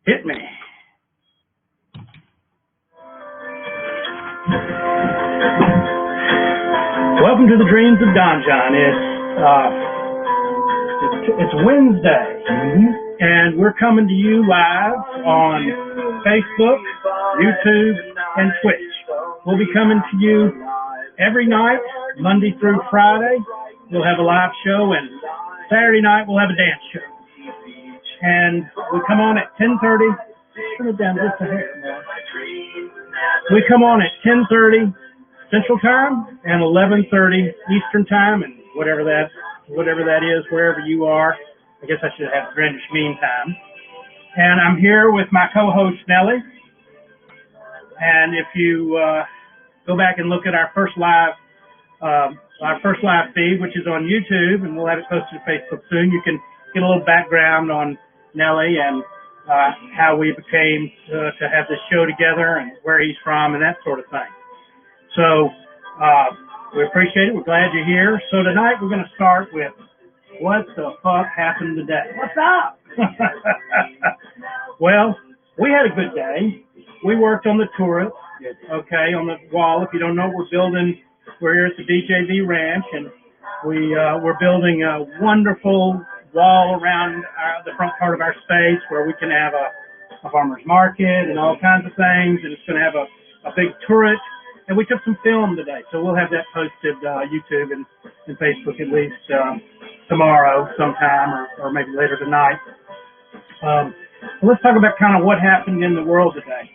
Hit me. Welcome to the Dreams of DonJon. It's Wednesday, and we're coming to you live on Facebook, YouTube, and Twitch. We'll be coming to you every night, Monday through Friday. We'll have a live show, and Saturday night we'll have a dance show. And we come on at 10:30. Turn it down just a hair. We come on at 10:30 Central Time and 11:30 Eastern Time, and whatever that is, wherever you are. I guess I should have Greenwich Mean Time. And I'm here with my co-host Nellie. And if you go back and look at our first live feed, which is on YouTube, and we'll have it posted to Facebook soon, you can get a little background on Nellie and how we became to have this show together and where he's from and that sort of thing. So we appreciate it. We're glad you're here. So tonight we're going to start with what the fuck happened today? What's up? Well, we had a good day. We worked on the turret, okay, on the wall. If you don't know what we're building, we're here at the DJV Ranch, and we're building a wonderful wall around the front part of our space where we can have a farmer's market and all kinds of things, and it's going to have a big turret. And we took some film today, so we'll have that posted YouTube and Facebook at least tomorrow sometime or maybe later tonight. Let's talk about kind of what happened in the world today.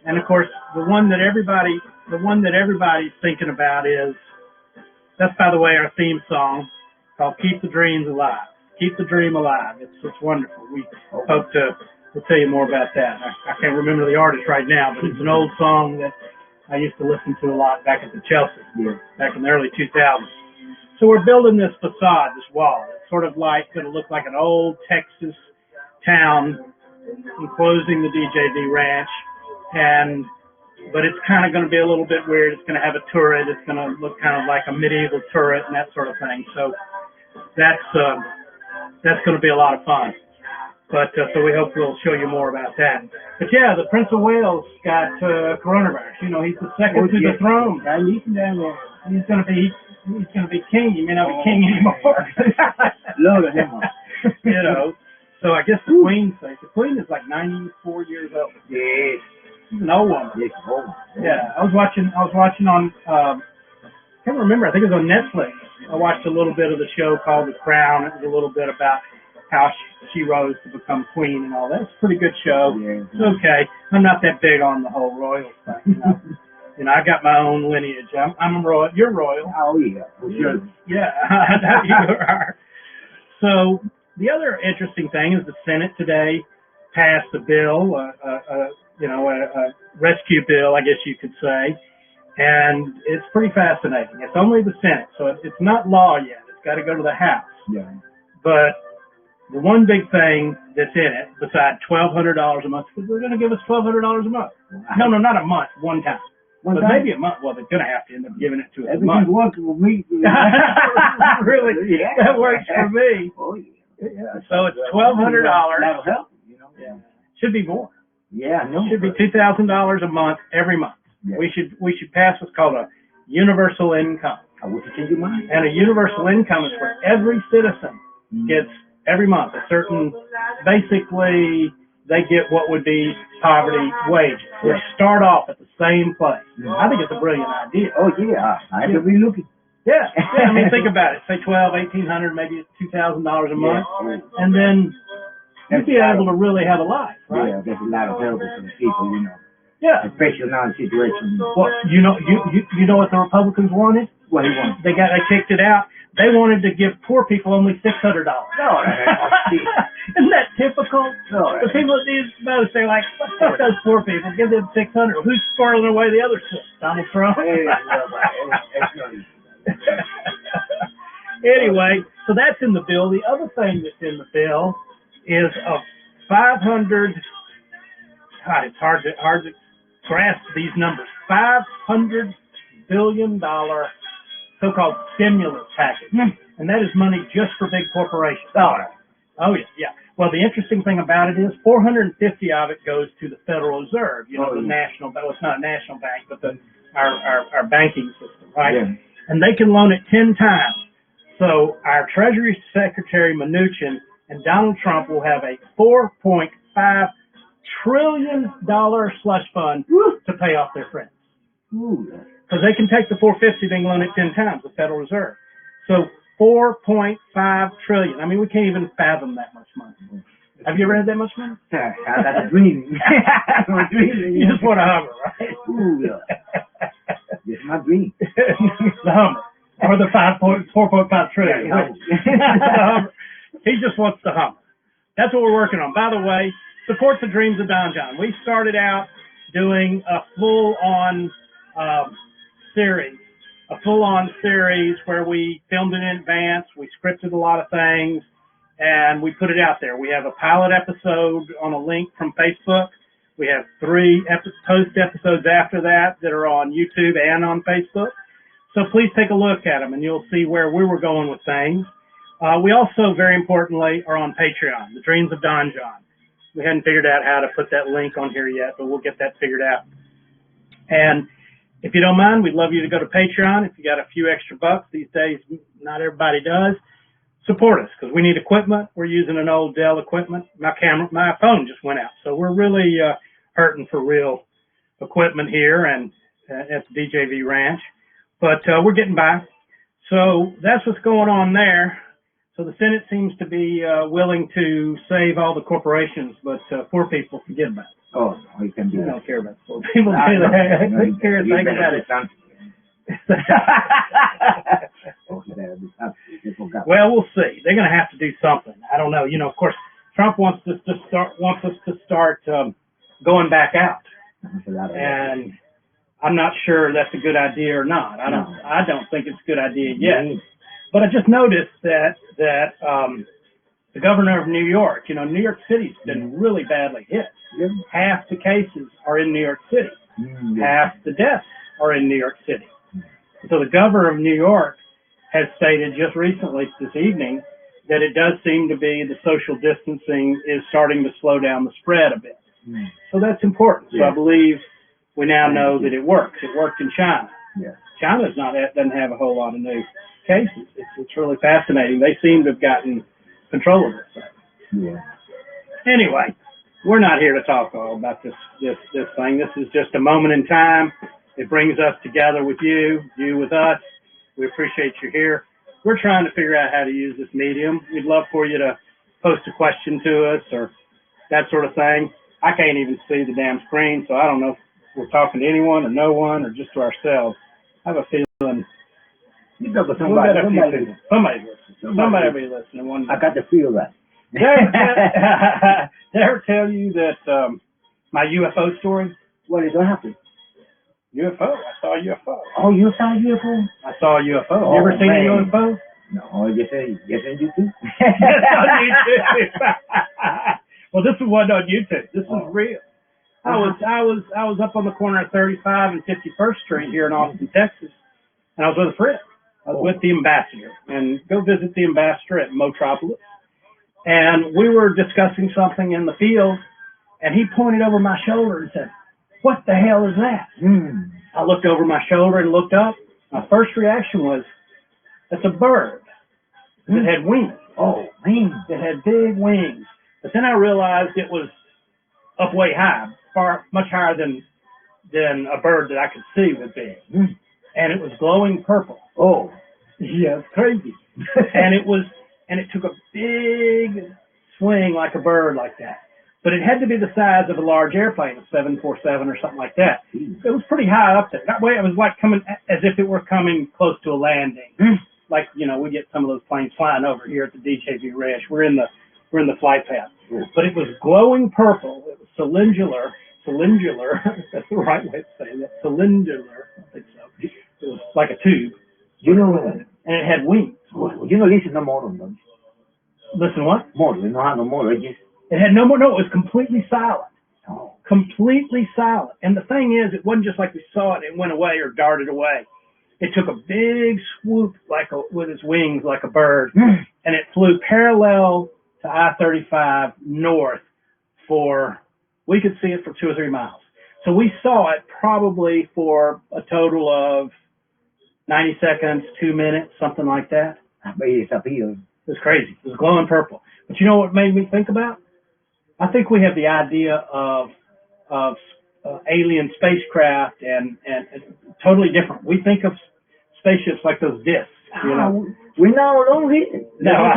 And of course, the one that everybody's thinking about is, that's, by the way, our theme song called "Keep the Dreams Alive." Keep the dream alive. It's wonderful. We hope we'll tell you more about that. I can't remember the artist right now, but it's an old song that I used to listen to a lot back at the Chelsea, back in the early 2000s. So we're building this facade, this wall. It's sort of like going to look like an old Texas town enclosing the DJV Ranch, but it's kind of going to be a little bit weird. It's going to have a turret. It's going to look kind of like a medieval turret and that sort of thing. So that's going to be a lot of fun. But so we hope we'll show you more about that. But yeah, the Prince of Wales got coronavirus. You know, he's the second to the throne. He's going to be king. He may not be king anymore. Load of him. You know. So I guess the Queen's safe. The Queen is like 94 years old. Yes. She's an old woman. Yes, old. Yeah. I was watching on I can't remember. I think it was on Netflix. I watched a little bit of the show called The Crown. It was a little bit about how she rose to become queen and all that. It's a pretty good show. Yeah. It's okay. I'm not that big on the whole royal thing. You know, I got my own lineage. I'm a royal. You're royal. Oh yeah, for sure. Yeah, I know you are. So the other interesting thing is the Senate today passed a bill, a rescue bill, I guess you could say, and it's pretty fascinating. It's only the Senate, so it's not law yet. It's got to go to the House. Yeah. But the one big thing that's in it, besides $1,200 a month, because they're going to give us $1,200 a month. No, not a month, one time. But maybe a month. Well, they're going to have to end up giving it to us a month. Works for me. Really? Yeah. That works for me. Oh, yeah. So it's $1,200. That'll help, you know. Yeah. Should be more. Yeah, no. Should be $2,000 a month every month. Yeah. We should pass what's called a universal income. I wish you change your mind. And a universal income is where every citizen gets every month a certain, basically they get what would be poverty wages. We start off at the same place. I think it's a brilliant idea. Oh yeah, I have to be looking. Yeah. I mean, think about it. Say $1,200, $1,800, maybe it's $2,000 a month, and then you'd be able to really have a life, right? Yeah, there's a lot of help for the people, you know. Yeah. Especially now in situations. Well, you know what the Republicans wanted? What he wanted? They kicked it out. They wanted to give poor people only $600. No, isn't that typical? No, the people at these most, they're like, fuck those poor people, give them $600. Who's squirreling away the other six? Donald Trump. Anyway, so that's in the bill. The other thing that's in the bill is a 500. God, it's hard to grasp these numbers. $500 billion so-called stimulus package, and that is money just for big corporations. Oh, oh yeah. Well, the interesting thing about it is 450 of it goes to the Federal Reserve, you know, the yeah. national, well, it's not a national bank, but our banking system, right? Yeah. And they can loan it 10 times. So our Treasury Secretary Mnuchin and Donald Trump will have a $4.5 trillion slush fund to pay off their friends. Because they can take the 450, they can loan it 10 times, the Federal Reserve. So 4.5 trillion. I mean, we can't even fathom that much money. Have you ever had that much money? I got a dream. I'm a dream. You just want a Hummer, right? Ooh, yeah. It's my dream. The Hummer. Or the 4.5 trillion. Yeah, The Hummer. He just wants the Hummer. That's what we're working on. By the way, support the dreams of DonJon. We started out doing a full-on series where we filmed it in advance, we scripted a lot of things, and we put it out there. We have a pilot episode on a link from Facebook. We have 3 post episodes after that are on YouTube and on Facebook. So please take a look at them, and you'll see where we were going with things. We also, very importantly, are on Patreon, The Dreams of DonJon. We hadn't figured out how to put that link on here yet, but we'll get that figured out. And if you don't mind, we'd love you to go to Patreon. If you got a few extra bucks these days, not everybody does. Support us because we need equipment. We're using an old Dell equipment. My phone just went out, so we're really hurting for real equipment here and at the DJV Ranch. But we're getting by. So that's what's going on there. So the Senate seems to be willing to save all the corporations, but poor people forget about it. Oh, no, you can do They that. don't care about poor people. They care and think about it. Well, we'll see. They're going to have to do something. I don't know. You know, of course, Trump wants us to start going back out, and I'm not sure that's a good idea or not. I don't think it's a good idea yet. But I just noticed that the governor of New York, you know, New York City's been really badly hit. Yeah. Half the cases are in New York City. Half the deaths are in New York City. So the governor of New York has stated just recently, this evening, that it does seem to be the social distancing is starting to slow down the spread a bit. So that's important. So I believe we now know that it works. It worked in China. China doesn't have a whole lot of new cases. It's really fascinating. They seem to have gotten control of this. Anyway, we're not here to talk all about this thing. This is just a moment in time. It brings us together with you with us. We appreciate you here. We're trying to figure out how to use this medium. We'd love for you to post a question to us or that sort of thing. I can't even see the damn screen, so I don't know if we're talking to anyone or no one or just to ourselves. I have a feeling You know, but somebody's listening. Somebody will be listening one day. I got to feel that. Did I ever tell you that my UFO story? What is what happened? UFO. I saw a UFO. Oh, you saw a UFO? I saw a UFO. You ever seen a UFO? No, yes, on YouTube. Yes, on YouTube. Well, this one on YouTube. This is real. I was up on the corner of 35 and 51st Street here in Austin, Texas, and I was with a friend. I was with the ambassador, and go visit the ambassador at Motropolis. And we were discussing something in the field, and he pointed over my shoulder and said, "What the hell is that?" I looked over my shoulder and looked up. My first reaction was, "That's a bird that had wings." Oh, man. It had big wings. But then I realized it was up way high, much higher than a bird that I could see would be. And it was glowing purple. Oh. Yeah, it's crazy. and it took a big swing like a bird like that. But it had to be the size of a large airplane, a 747 or something like that. It was pretty high up there. That way it was like coming, as if it were coming close to a landing. Like, you know, we get some of those planes flying over here at the DJV Ranch. We're in the flight path. But it was glowing purple. It was cylindular. That's the right way to say that. Cylindular. I think so. It was like a tube. You know, and it had wings. You know, listen no motor, don't you? Listen what? Motor. You don't have no motor. It had no more. No, it was completely silent. Oh. Completely silent. And the thing is, it wasn't just like we saw it and went away or darted away. It took a big swoop with its wings like a bird, and it flew parallel to to I-35 north we could see it for 2 or 3 miles. So we saw it probably for a total of 90 seconds, 2 minutes, something like that. It was crazy. It was glowing purple. But you know what made me think about? I think we have the idea of alien spacecraft and totally different. We think of spaceships like those discs. You know? We're not alone here. No, I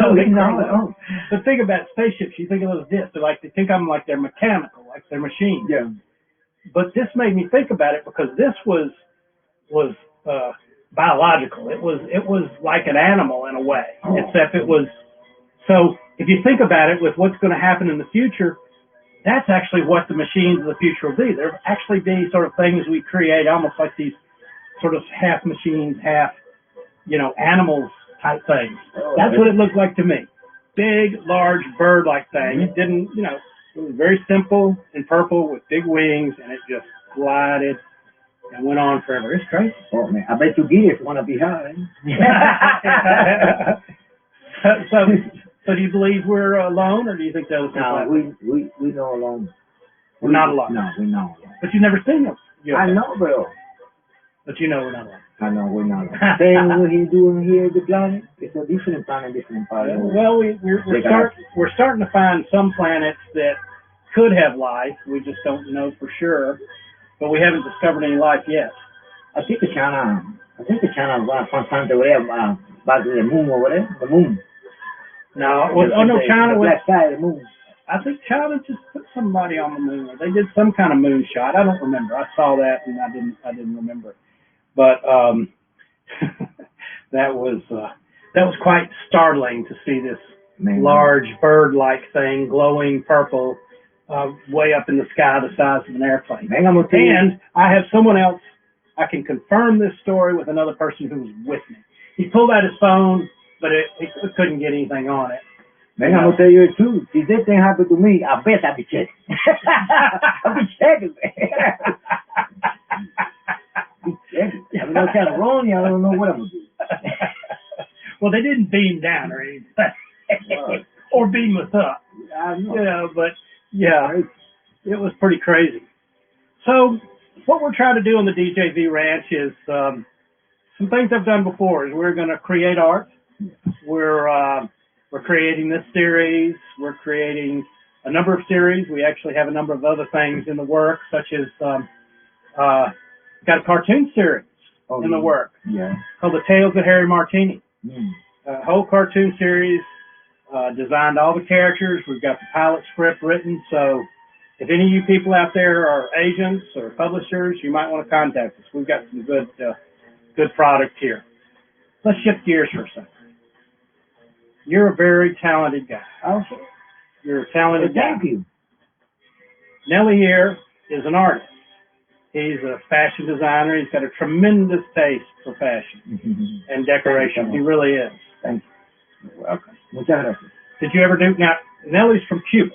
don't think not we're alone. But think about spaceships. You think of those discs. They think of them like they're mechanical, like they're machines. Yeah. But this made me think about it because this was biological. It was like an animal in a way, except it was. So if you think about it, with what's going to happen in the future, that's actually what the machines of the future will be. There'll actually be sort of things we create, almost like these sort of half machines, half, animals type things. That's what it looked like to me. Big, large bird-like thing. It didn't, it was very simple and purple with big wings, and it just glided and went on forever. It's crazy. Oh man, I bet you Gideon want to be high. So do you believe we're alone, or do you think the other people? No, we're not alone. We're not alone. No, we're not alone. But you've never seen them. I know, bro. But you know we're not alone. I know we're not alone. Same what he's doing here, the planet. It's a different planet, different planet. Well, we're starting to find some planets that could have life. We just don't know for sure. But we haven't discovered any life yet. I think China gonna find something over there, back to the moon over there, the moon. No, China the was. black side of the moon. I think China just put somebody on the moon. They did some kind of moon shot. I don't remember. I saw that and I didn't remember. But that was quite startling to see this large bird-like thing, glowing purple, way up in the sky, the size of an airplane. And I have someone else. I can confirm this story with another person who was with me. He pulled out his phone, but he couldn't get anything on it. Man, I'm gonna tell you the truth. If this thing happened to me, I bet I'd be checking. I'll be checking, man. I'm not kind of wrong. I don't know what I'm gonna do. Well, they didn't beam down or anything, or beam us up. But yeah, it was pretty crazy. So what we're trying to do on the DJV Ranch is some things I've done before. Is we're going to create art. We're creating this series. We're creating a number of series. We actually have a number of other things in the work, such as got a cartoon series in the work called The Tales of Harry Martini. A whole cartoon series, designed all the characters. We've got the pilot script written. So if any of you people out there are agents or publishers, you might want to contact us. We've got some good product here. Let's shift gears for a second. You're a very talented guy. Okay. You're a talented guy. Thank you. Nellie here is an artist. He's a fashion designer. He's got a tremendous taste for fashion and decoration. He really is. Thank you. You're welcome. Muchas gracias. Did you ever do, now, Nellie's from Cuba.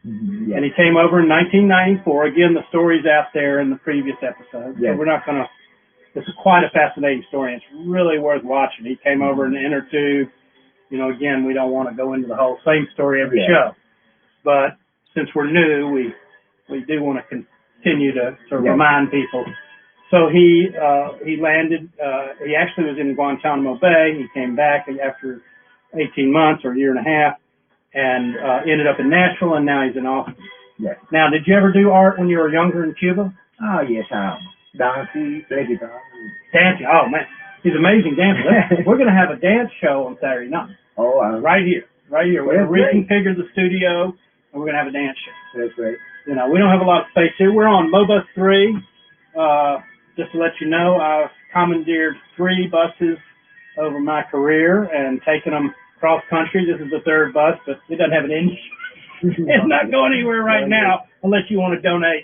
Yes. And he came over in 1994. Again, the story's out there in the previous episode. Yes. So we're not going to, it's quite a fascinating story. It's really worth watching. He came over in an inner tube. Again, we don't want to go into the whole same story every show. But since we're new, we do want to continue to remind people. So he landed, he actually was in Guantanamo Bay. He came back after 18 months or a year and a half and ended up in Nashville, and now he's in Austin. Yes. Now, did you ever do art when you were younger in Cuba? Oh, yes, dancing, play guitar. Dancing. Oh, man. He's an amazing dancer. We're going to have a dance show on Saturday night. Oh, right here. We're going to reconfigure the studio, and we're going to have a dance show. That's great. We don't have a lot of space here. We're on Mobus 3. Just to let you know, I've commandeered 3 buses over my career and taken them cross country. This is the 3rd bus, but it doesn't have an engine. It's not going anywhere right now unless you want to donate,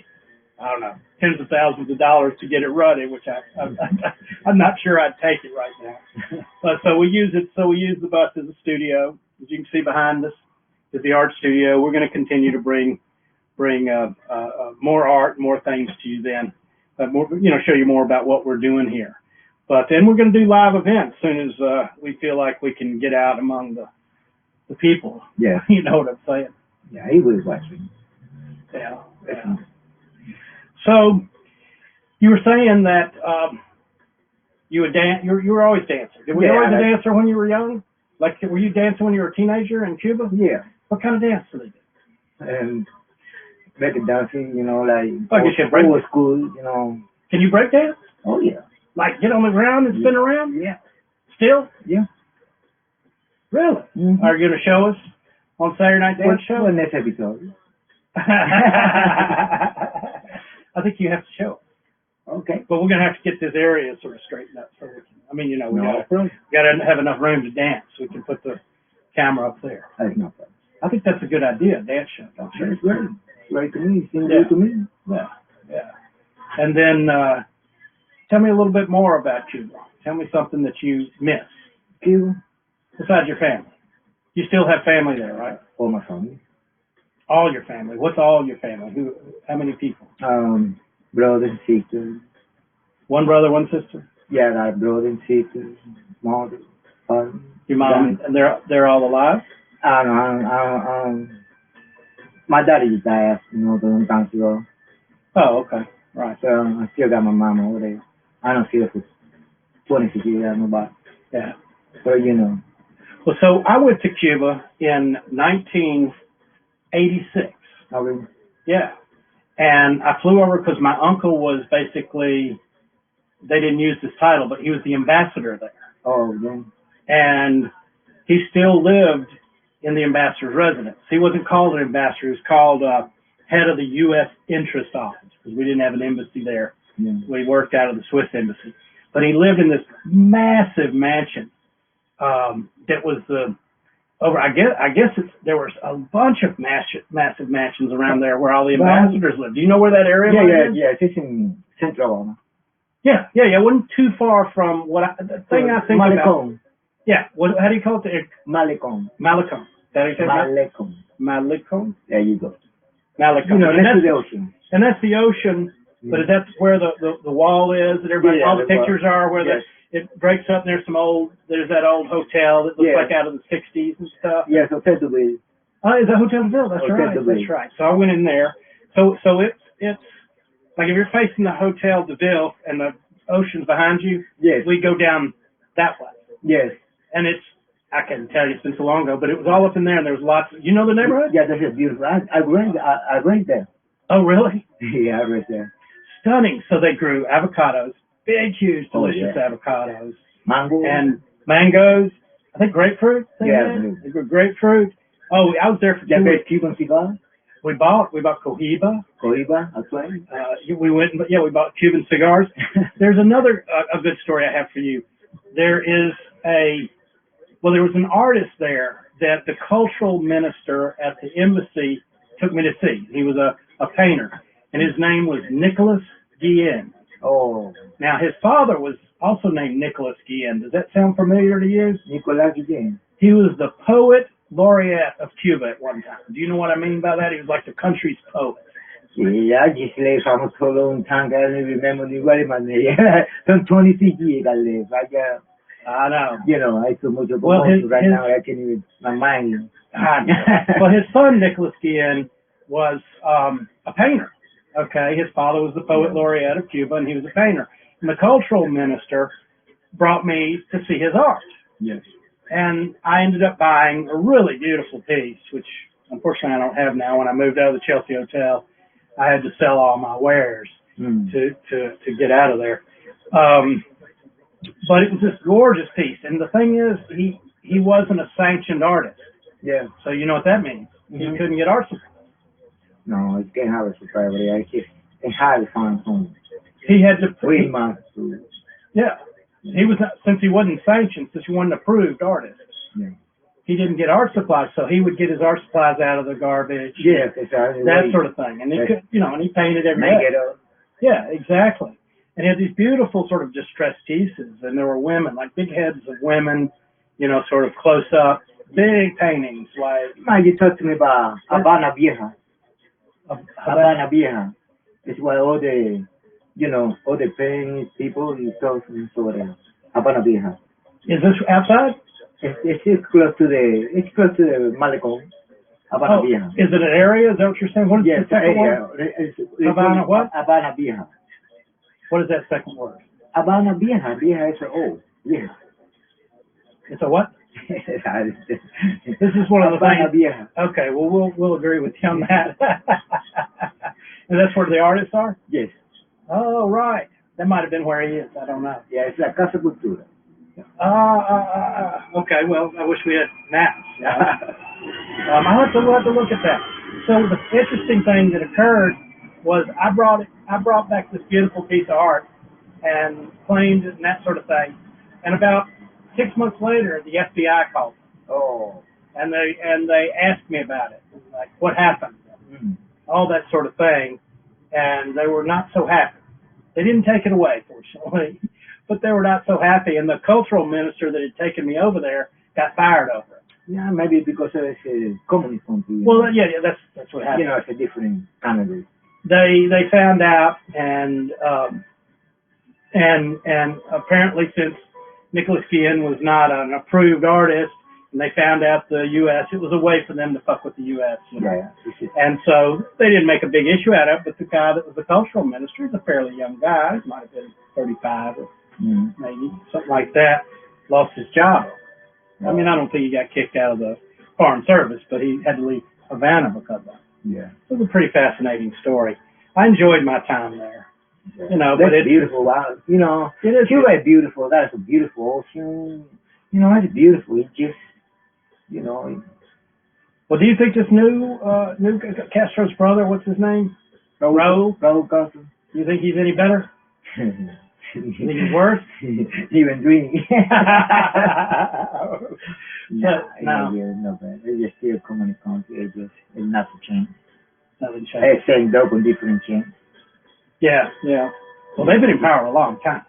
I don't know, tens of thousands of dollars to get it running, which I'm not sure I'd take it right now. So we use it. So we use the bus as a studio. As you can see behind us is the art studio. We're going to continue to bring more art, more things to you then. Show you more about what we're doing here. But then we're going to do live events as soon as we feel like we can get out among the people. Yeah. You know what I'm saying? Yeah, he was watching. Yeah. Yeah. So you were saying that you would dance. You were always dancing. Were you always a dancer when you were young? Like, were you dancing when you were a teenager in Cuba? Yeah. What kind of dance did they do? And break dancing, you know, like old school, you know. Can you break dance? Oh yeah. Like get on the ground and spin around? Yeah. Still? Yeah. Really? Mm-hmm. Are you going to show us on Saturday Night Dance Show? Well, next episode. I think you have to show us. Okay. But we're going to have to get this area sort of straightened up. So we can, I mean, you know, we got to have enough room to dance so we can put the camera up there. That's no problem. I think that's a good idea, dance show. That's great. Right to me. Seems good to me. Yeah. Yeah. And then tell me a little bit more about Cuba. Tell me something that you miss. Cuba? Besides your family. You still have family there, right? All my family. All your family. What's all your family? How many people? Brothers and sisters. One brother, one sister? Yeah, I have brothers and sisters, mother, father. Your mom, and they're all alive? My daddy just died, you know, a long time ago. Oh, okay. Right. So I still got my mom over there. I don't see her for 26 years, I don't know about. Yeah. So, you know. Well, so I went to Cuba in 1986. Oh, really? Yeah. And I flew over because my uncle was basically, they didn't use this title, but he was the ambassador there. Oh, yeah. And he still lived in the ambassador's residence. He wasn't called an ambassador. He was called head of the U.S. interest office because we didn't have an embassy there. Yeah. We worked out of the Swiss embassy. But he lived in this massive mansion that was I guess there was a bunch of massive mansions around there where all the ambassadors lived. Do you know where that area is? Yeah. It's in Central. Yeah. It wasn't too far from the thing I think Malecon. about. Yeah. How do you call it? Malecon. Malecon. Malecon. Malecon? There you go. Malecon. You know, that's the ocean. And that's the ocean, but is that where the wall is that everybody, all the pictures are, where it breaks up and there's that old hotel that looks like out of the 60s and stuff? Yes, Hotel de Ville. Is that Hotel de Ville? That's right. That's right. So I went in there. So it's like if you're facing the Hotel de Ville and the ocean's behind you, we go down that way. Yes. And I can't tell you, it's been so long ago, but it was all up in there and there was lots you know the neighborhood? Yeah, that's beautiful. I went there. Oh, really? Yeah, I went there. Stunning. So they grew avocados, big, huge, delicious avocados. Mango. And mangoes. I think grapefruit. They grew grapefruit. Oh, I was there for 2 weeks. Cuban cigars? We bought Cohiba. Cohiba, that's right. We bought Cuban cigars. There's another a good story I have for you. There was an artist there that the cultural minister at the embassy took me to see. He was a painter, and his name was Nicholas Guillen. Oh. Now, his father was also named Nicholas Guillen. Does that sound familiar to you? Nicholas Guillen. He was the poet laureate of Cuba at one time. Do you know what I mean by that? He was like the country's poet. Yeah, I just lived for so long time, I don't remember the very much. Some 26 years I lived. I know. You know, I so much about right now, I can't even, my mind. Well, his son, Nicholas Guillen, was a painter. Okay, his father was the poet laureate of Cuba, and he was a painter. And the cultural minister brought me to see his art. Yes. And I ended up buying a really beautiful piece, which unfortunately I don't have now. When I moved out of the Chelsea Hotel, I had to sell all my wares to get out of there. But it was this gorgeous piece. And the thing is, he wasn't a sanctioned artist. Yeah. So you know what that means. He couldn't get art supply. No, it's getting hard to supply over there. It's hard to find home. He had to... Yeah. He was not, since he wasn't sanctioned, since he wasn't an approved artist. Yeah. He didn't get art supplies, so he would get his art supplies out of the garbage. Yeah, that sort of thing. And he could, and he painted every day. Yeah, exactly. And he had these beautiful sort of distressed pieces, and there were women, like big heads of women, sort of close up, big paintings, like. You talked to me about Habana Vieja. Habana Vieja. It's where all the, all the paintings, people, and stuff, and so on. Habana Vieja. Is this outside? It's close to the Malecón, Habana Oh, Vieja. is it an area? Is that what you're saying? What is Yes, the second word? it's Habana what? Habana Vieja. What is that second word? Habana Vieja. Vieja is old. Yes. It's a what? This is one of the Habana things. Vieja. Okay, well, we'll agree with you on that. And that's where the artists are? Yes. Oh, right. That might have been where he is. I don't know. Yeah, it's la Casa Cultura. Okay, well, I wish we had maps. We'll have to look at that. So the interesting thing that occurred was I brought back this beautiful piece of art and claimed it and that sort of thing. And about 6 months later, the FBI called me. Oh. And they asked me about it, like what happened, all that sort of thing, and they were not so happy. They didn't take it away, fortunately, but they were not so happy. And the cultural minister that had taken me over there got fired over it. Yeah, maybe because it's a communist country. Well, yeah, that's what happened. You know, it's a different Canada. They found out, and apparently since Nicholas Guillen was not an approved artist, and they found out the U.S., it was a way for them to fuck with the U.S. You know? Yeah. And so they didn't make a big issue out of it, but the guy that was the cultural minister is a fairly young guy. He might have been 35 or maybe, something like that, lost his job. I mean, I don't think he got kicked out of the Foreign Service, but he had to leave Havana because of it. Yeah. It was a pretty fascinating story. I enjoyed my time there. Yeah. You know, that's but it's beautiful. Wow. You know, Cuba is beautiful. That is a beautiful ocean. You know, it's beautiful. It just, you know. Well, do you think this new Castro's brother, what's his name? Raul Castro. Do you think he's any better? You think he's worse? Even dreaming. No. No, bad. It's just still communist country. It's nothing changed. Nothing changed. It's same dope on different chains. Yeah. Well, they've been in power a long time.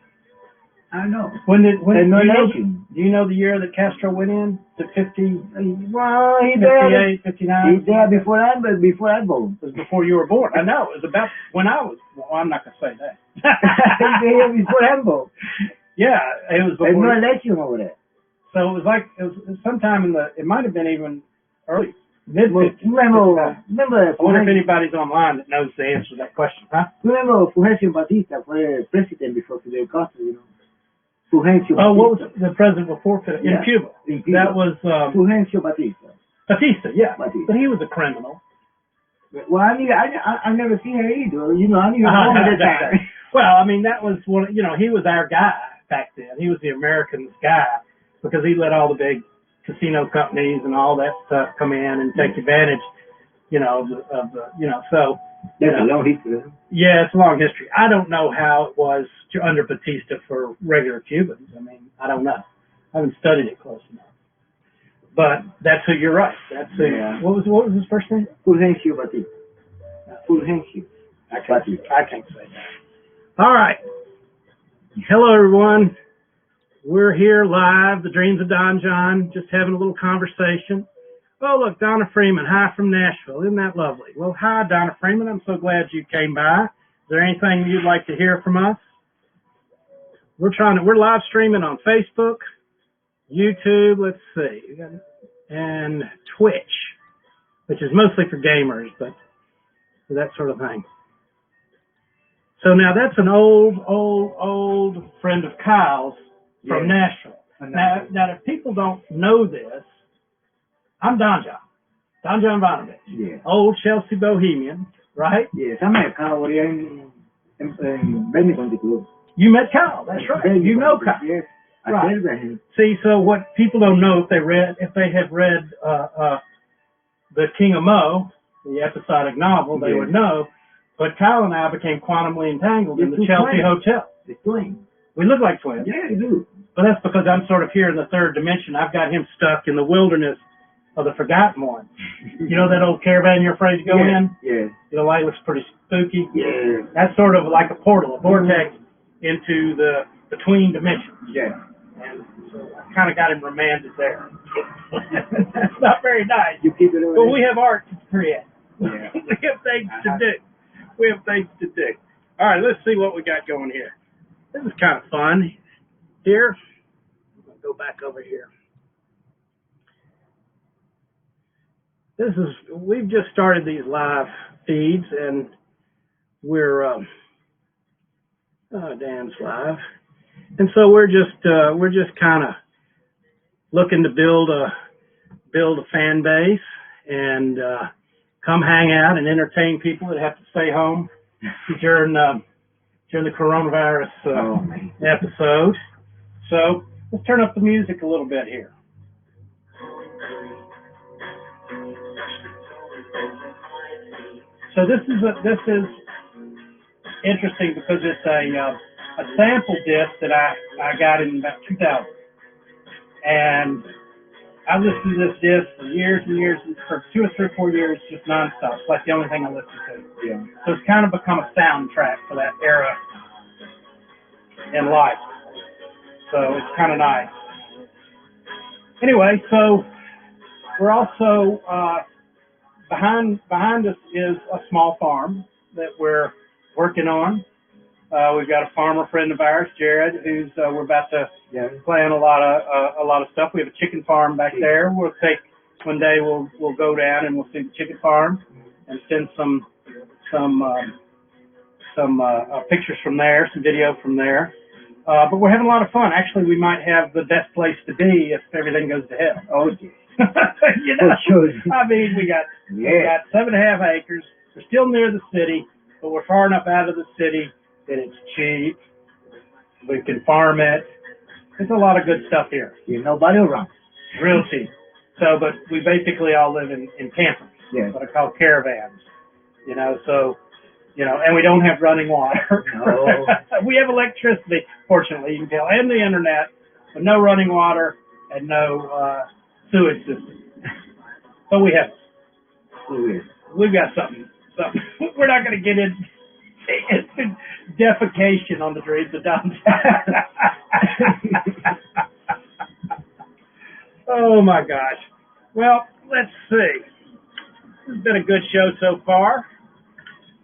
I know. When no election. Do you know the year that Castro went in? To 50? Well, 58, 59? He's there before I born. It was before you were born. I know. It was about when I was. Well, I'm not going to say that. He's there before I'm born. Yeah, it was before. There's no election over there. So it was sometime it might have been even early, mid-50s. Remember, I wonder if anybody's online that knows the answer to that question, huh? Remember Fulgencio Batista fue president before Fidel Castro, you know. Fulgencio Batista. Oh, what was the president before Fidel? In Cuba. That was Fulgencio Batista. Batista, yeah. Batista. But he was a criminal. Well, I never seen her either. You know, I didn't even know at that time. Well, I mean, that was one. You know, he was our guy back then. He was the Americans' guy because he let all the big casino companies and all that stuff come in and take advantage. You know, of the so. That's a long history. Yeah, it's a long history. I don't know how it was under Batista for regular Cubans. I mean, I don't know. I haven't studied it close enough. But that's who you're right. That's who. Yeah. What was his first name? Fulgencio Batista. Fulgencio. I can't say that. All right. Hello, everyone. We're here live, The Dreams of DonJon, just having a little conversation. Oh, look, Donna Freeman. Hi from Nashville. Isn't that lovely? Well, hi, Donna Freeman. I'm so glad you came by. Is there anything you'd like to hear from us? We're live streaming on Facebook, YouTube, let's see, and Twitch, which is mostly for gamers, but for that sort of thing. So now that's an old friend of Kyle's from Nashville. Now, if people don't know this, I'm DonJon Vanovich. Yeah. Old Chelsea Bohemian, right? Yes, I met Kyle in Badminton Club. You met Kyle, that's right. You know Kyle. Yes, I right. met him. See, so what people don't know if they have read The King of Mo, the episodic novel, they would know. But Kyle and I became quantumly entangled in the Chelsea Hotel. The twins. We look like twins. Yeah, you do. But that's because I'm sort of here in the third dimension. I've got him stuck in the wilderness of the Forgotten One. You know that old caravan you're afraid to go in? Yeah. The light looks pretty spooky. Yeah. That's sort of like a portal, a vortex into the between dimensions. Yeah. And so I kind of got him remanded there. That's not very nice. You keep it over But we have art to create. Yeah. We have things to do. We have things to do. All right, let's see what we got going here. This is kind of fun. Here, I'll go back over here. we've just started these live feeds, and we're Dan's live, and so we're just kind of looking to build a fan base and come hang out and entertain people that have to stay home during the coronavirus episode. So let's turn up the music a little bit here. So this is interesting because it's a sample disc that I got in about 2000, and I listened to this disc for years and years, for 2 or 3 or 4 years, just nonstop. It's like the only thing I listen to. Yeah. So it's kind of become a soundtrack for that era in life. So it's kind of nice. Anyway, so we're also behind us is a small farm that we're working on. We've got a farmer friend of ours, Jared, who's we're about to plan a lot of stuff. We have a chicken farm back there. We'll take one day. We'll go down and we'll see the chicken farm and send some pictures from there, some video from there. But we're having a lot of fun. Actually, we might have the best place to be if everything goes to hell. Oh, yeah. You know, sure. I mean, we got 7.5 acres. We're still near the city, but we're far enough out of the city that it's cheap. We can farm it. There's a lot of good stuff here. There's nobody around. Real cheap. So, but we basically all live in campers. Yes. What are called caravans. You know, so, you know, and we don't have running water. No. We have electricity, fortunately, you can tell, and the internet, but no running water and no sewage system. But we have it. We've got something. We're not going to get into defecation on the streets of DonJon. Oh my gosh. Well, let's see. This has been a good show so far.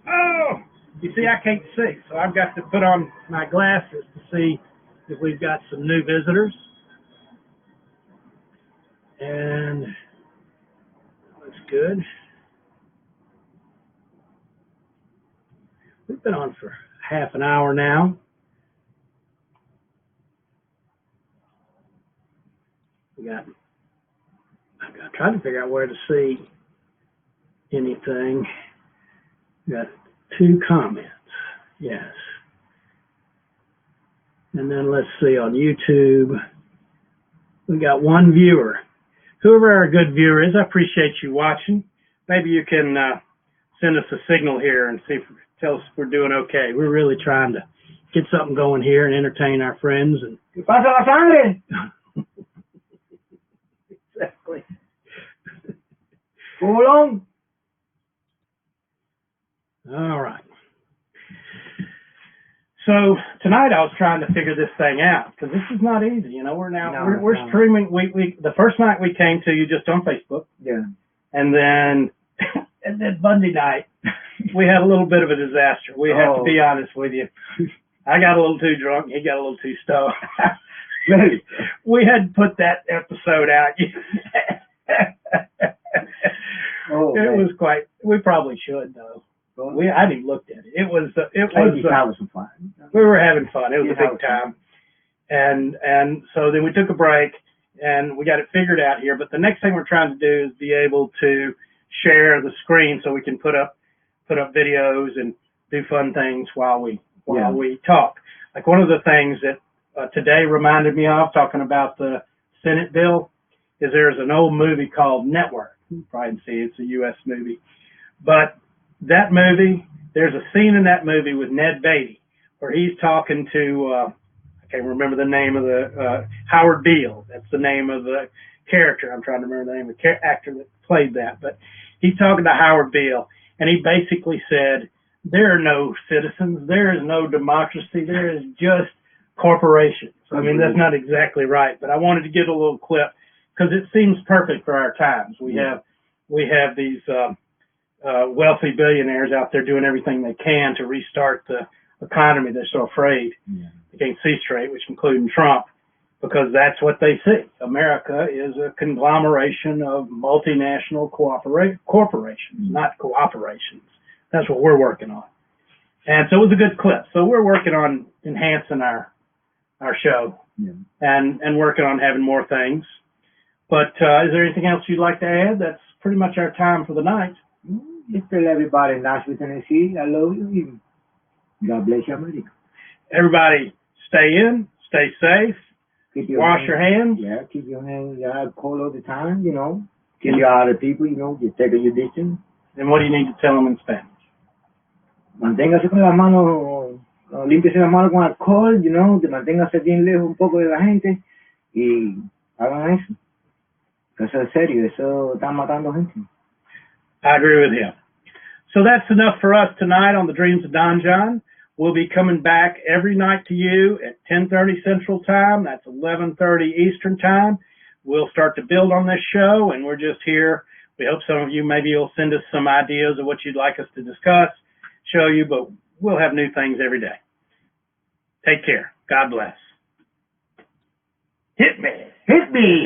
Oh, you see, I can't see, so I've got to put on my glasses to see if we've got some new visitors. And that's good. We've been on for half an hour now. I'm trying to figure out where to see anything. We got 2 comments. Yes. And then let's see on YouTube. We got 1 viewer. Whoever our good viewer is, I appreciate you watching. Maybe you can send us a signal here and tell us if we're doing okay. We're really trying to get something going here and entertain our friends. And ¿Qué pasa la sangre? Exactly. Hold on. All right. So tonight I was trying to figure this thing out because this is not easy. You know, we're streaming. We the first night we came to you just on Facebook. Yeah. And then Monday night we had a little bit of a disaster. We have to be honest with you. I got a little too drunk. He got a little too stoned. We had to put that episode out. It was quite. We probably should though. I hadn't even looked at it. It was some fun. We were having fun. It was a big time. And so then we took a break and we got it figured out here. But the next thing we're trying to do is be able to share the screen so we can put up videos and do fun things while we talk. Like one of the things that today reminded me of, talking about the Senate bill, is there's an old movie called Network. You probably see it's a U.S. movie. But that movie, there's a scene in that movie with Ned Beatty where he's talking to, I can't remember the name of the, Howard Beale. That's the name of the character. I'm trying to remember the name of the actor that played that. But he's talking to Howard Beale, and he basically said, there are no citizens. There is no democracy. There is just corporations. I mean, that's not exactly right, but I wanted to get a little clip because it seems perfect for our times. We have these wealthy billionaires out there doing everything they can to restart the economy. They're so afraid they can't see straight, which including Trump. because that's what they see. America is a conglomeration of multinational corporations, not cooperations. That's what we're working on. And so it was a good clip. So we're working on enhancing our show and working on having more things. But is there anything else you'd like to add? That's pretty much our time for the night. Just tell everybody in Nashville, Tennessee, I love you. God bless you, America. Everybody, stay in, stay safe, wash your hands. Yeah, keep your hands cold all the time, you know. Kill your other people, you know, just take your distance. And what do you need to tell them in Spanish? Manténgase con las manos, límpiese las manos con alcohol, you know, manténgase bien lejos un poco de la gente y hagan eso. Eso es serio, eso está matando gente. I agree with him. So that's enough for us tonight on the Dreams of DonJon. We'll be coming back every night to you at 10:30 Central Time. That's 11:30 Eastern Time. We'll start to build on this show, and we're just here. We hope some of you maybe will send us some ideas of what you'd like us to discuss, show you, but we'll have new things every day. Take care. God bless. Hit me. Hit me.